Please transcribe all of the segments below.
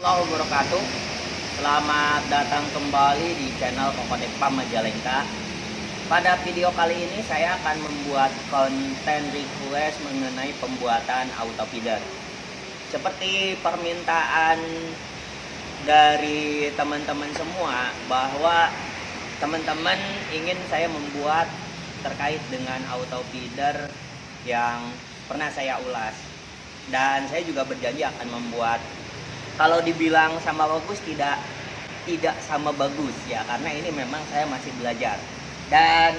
Warahmatullahi wabarakatuh. Selamat datang kembali di channel Kokodekpa Majalengka. Pada video kali ini saya akan membuat konten request mengenai pembuatan auto feeder. Seperti permintaan dari teman-teman semua bahwa teman-teman ingin saya membuat terkait dengan auto feeder yang pernah saya ulas. Dan saya juga berjanji akan membuat, kalau dibilang sama bagus, tidak sama bagus ya, karena ini memang saya masih belajar. Dan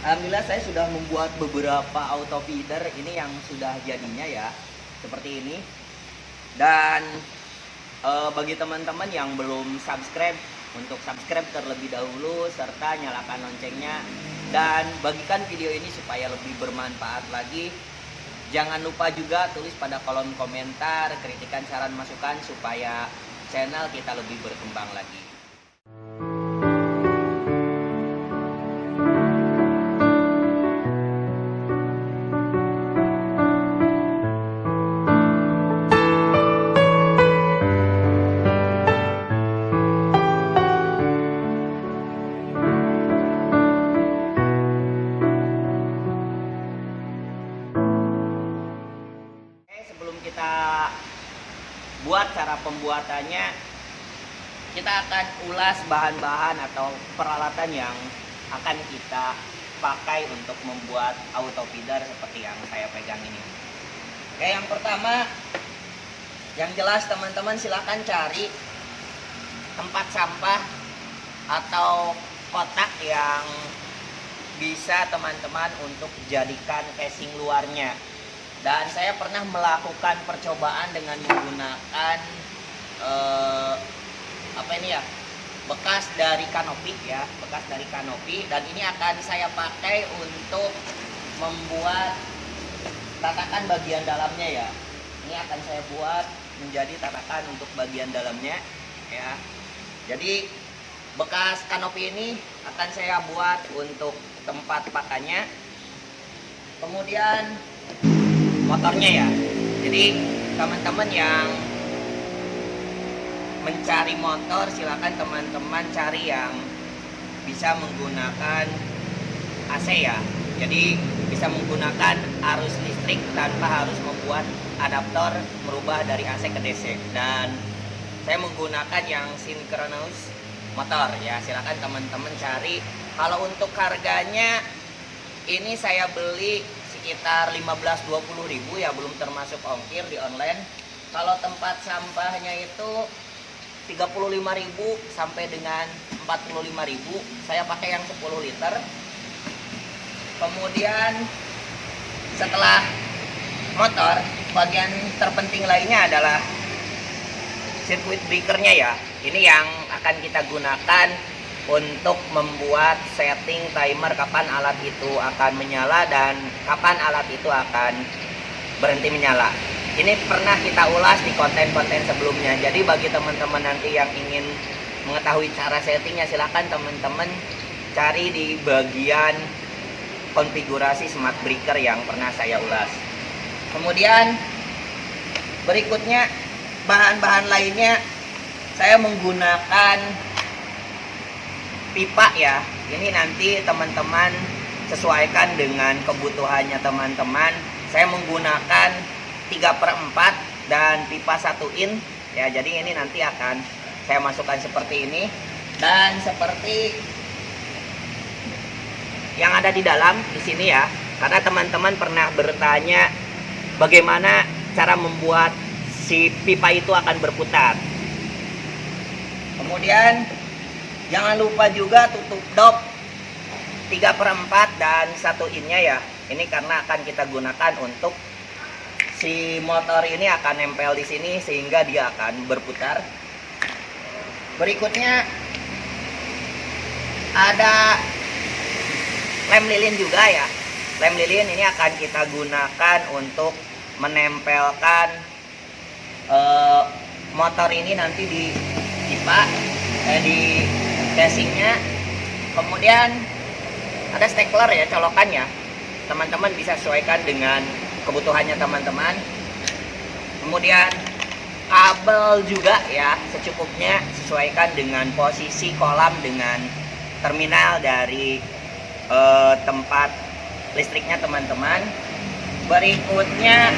alhamdulillah saya sudah membuat beberapa auto feeder ini yang sudah jadinya ya, seperti ini. Dan bagi teman-teman yang belum subscribe, untuk subscribe terlebih dahulu serta nyalakan loncengnya, dan bagikan video ini supaya lebih bermanfaat lagi. Jangan lupa juga tulis pada kolom komentar kritikan, saran, masukan supaya channel kita lebih berkembang lagi. Sebelum kita buat cara pembuatannya, kita akan ulas bahan-bahan atau peralatan yang akan kita pakai untuk membuat auto feeder seperti yang saya pegang ini. Oke, yang pertama, yang jelas teman-teman silakan cari tempat sampah atau kotak yang bisa teman-teman untuk jadikan casing luarnya. Dan saya pernah melakukan percobaan dengan menggunakan bekas dari kanopi ya, bekas dari kanopi. Dan ini akan saya pakai untuk membuat tatakan bagian dalamnya ya. Ini akan saya buat menjadi tatakan untuk bagian dalamnya ya. Jadi bekas kanopi ini akan saya buat untuk tempat pakannya. Kemudian motornya ya. Jadi teman-teman yang mencari motor, silakan teman-teman cari yang bisa menggunakan AC ya. Jadi bisa menggunakan arus listrik tanpa harus membuat adaptor merubah dari AC ke DC. Dan saya menggunakan yang sinkronus motor ya. Silakan teman-teman cari. Kalau untuk harganya ini saya beli sekitar 15-20 ribu ya, belum termasuk ongkir di online. Kalau tempat sampahnya itu 35.000 sampai dengan 45.000. Saya pakai yang 10 liter. Kemudian setelah motor, bagian terpenting lainnya adalah sirkuit breakernya ya. Ini yang akan kita gunakan untuk membuat setting timer kapan alat itu akan menyala dan kapan alat itu akan berhenti menyala. Ini pernah kita ulas di konten-konten sebelumnya. Jadi bagi teman-teman nanti yang ingin mengetahui cara settingnya, silahkan teman-teman cari di bagian konfigurasi smart breaker yang pernah saya ulas. Kemudian berikutnya bahan-bahan lainnya, saya menggunakan pipa ya. Ini nanti teman-teman sesuaikan dengan kebutuhannya teman-teman. Saya menggunakan 3/4 dan pipa 1 in ya. Jadi ini nanti akan saya masukkan seperti ini. Dan seperti yang ada di dalam di sini ya, karena teman-teman pernah bertanya bagaimana cara membuat si pipa itu akan berputar. Kemudian jangan lupa juga tutup dop 3/4 dan 1 innya ya. Ini karena akan kita gunakan untuk si motor ini akan nempel di sini sehingga dia akan berputar. Berikutnya ada lem lilin juga ya. Lem lilin ini akan kita gunakan untuk menempelkan motor ini nanti di pipa, di casingnya. Kemudian ada stapler ya, colokannya. Teman-teman bisa sesuaikan dengan kebutuhannya teman-teman. Kemudian kabel juga ya secukupnya, sesuaikan dengan posisi kolam dengan terminal dari tempat listriknya teman-teman. Berikutnya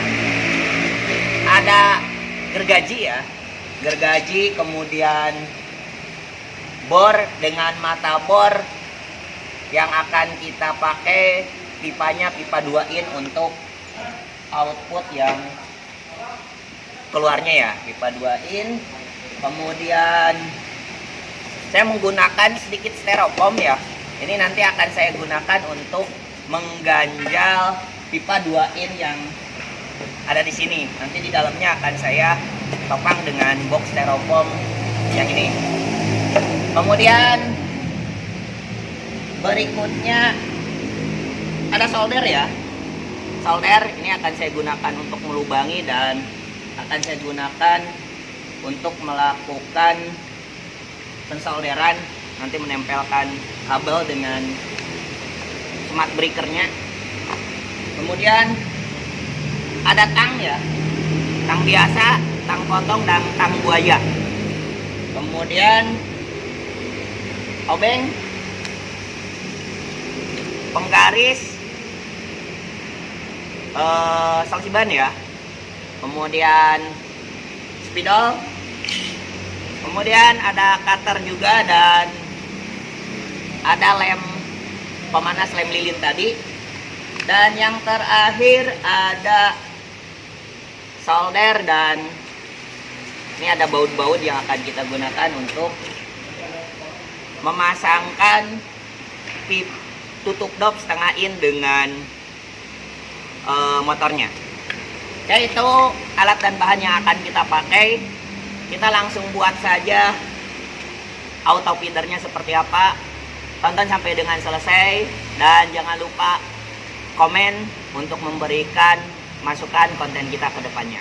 ada gergaji ya, gergaji, kemudian bor dengan mata bor yang akan kita pakai, pipanya pipa 2 in untuk output yang keluarnya ya, pipa 2 in. Kemudian saya menggunakan sedikit styrofoam ya, ini nanti akan saya gunakan untuk mengganjal pipa 2 in yang ada di sini. Nanti di dalamnya akan saya topang dengan box styrofoam yang ini. Kemudian berikutnya ada solder ya. Solder ini akan saya gunakan untuk melubangi dan akan saya gunakan untuk melakukan pensolderan, nanti menempelkan kabel dengan smart breakernya. Kemudian ada tang ya, tang biasa, tang potong, dan tang buaya. Kemudian obeng, penggaris, saksi ban ya. Kemudian spidol. Kemudian ada cutter juga, dan ada lem pemanas, lem lilin tadi. Dan yang terakhir ada solder, dan ini ada baut-baut yang akan kita gunakan untuk memasangkan tutup dop setengah in dengan motornya. Ya, itu alat dan bahan yang akan kita pakai. Kita langsung buat saja auto feedernya seperti apa. Tonton sampai dengan selesai, dan jangan lupa komen untuk memberikan masukan konten kita ke depannya.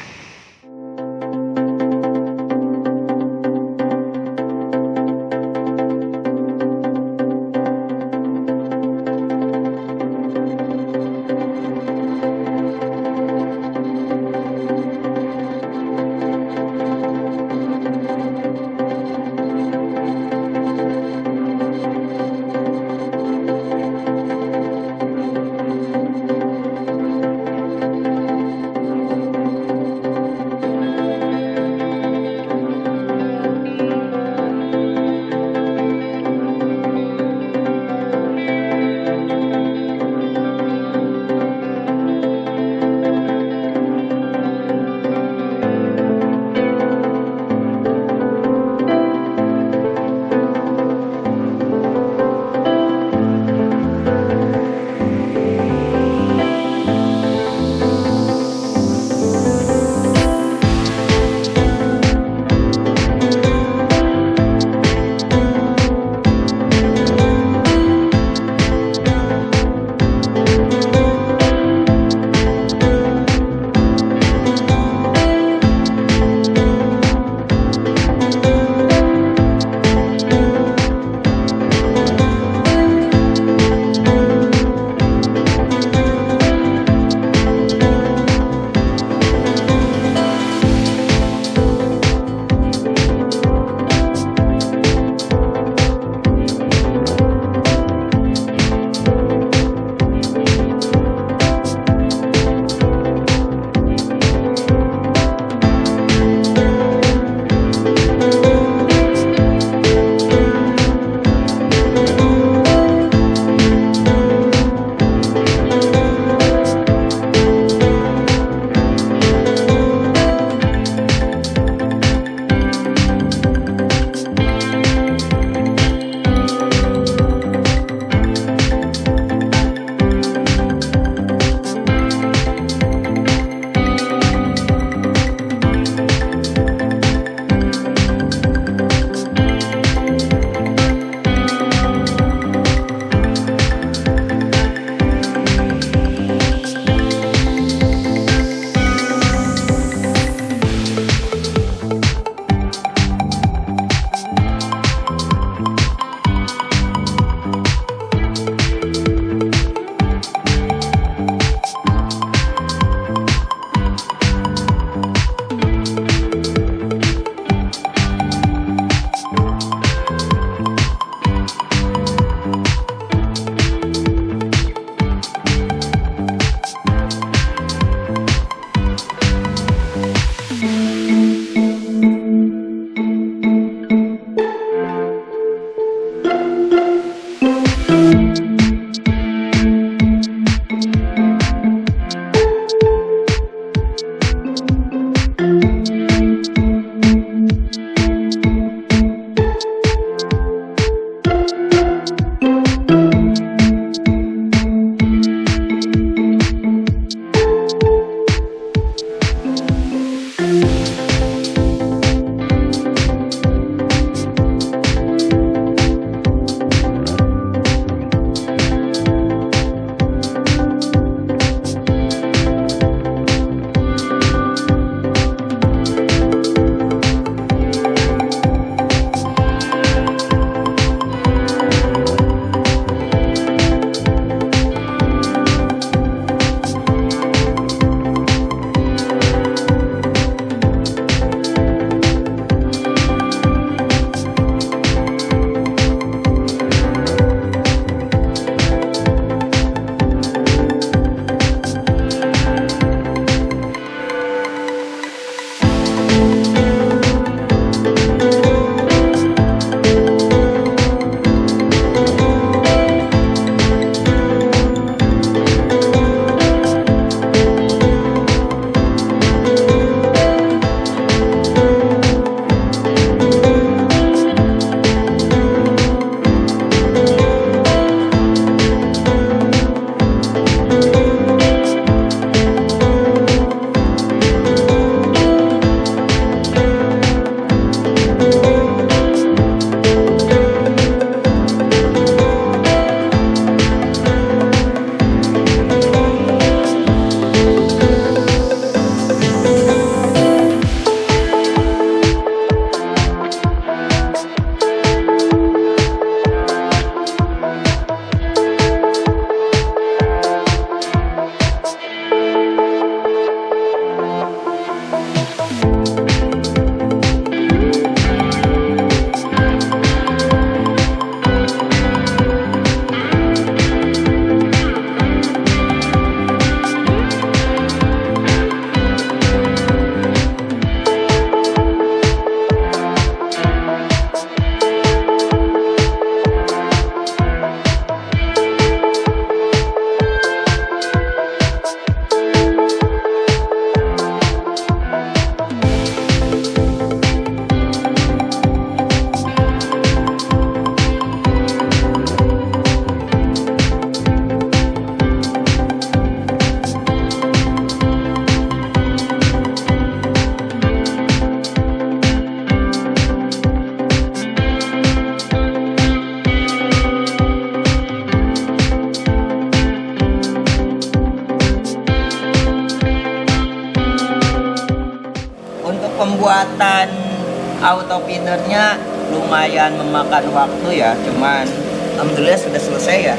auto feedernya lumayan memakan waktu ya, cuman alhamdulillah sudah selesai ya.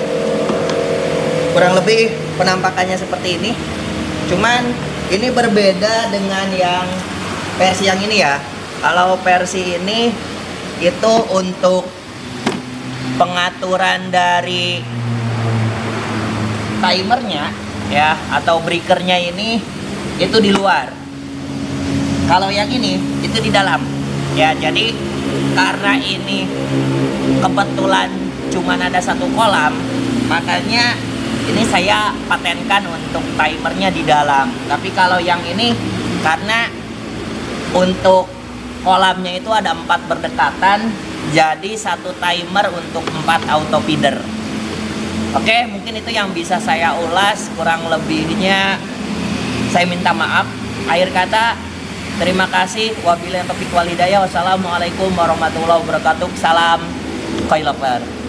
Kurang lebih penampakannya seperti ini. Cuman ini berbeda dengan yang versi yang ini ya. Kalau versi ini itu untuk pengaturan dari timernya ya, atau breakernya ini itu di luar. Kalau yang ini itu di dalam ya. Jadi karena ini kebetulan cuman ada satu kolam, makanya ini saya patenkan untuk timernya di dalam. Tapi kalau yang ini karena untuk kolamnya itu ada 4 berdekatan, jadi satu timer untuk 4 auto feeder. Oke, mungkin itu yang bisa saya ulas. Kurang lebihnya saya minta maaf. Akhir kata, terima kasih. Wabillahi taufiq wal hidayah. Wassalamualaikum warahmatullahi wabarakatuh. Salam Koi Lover.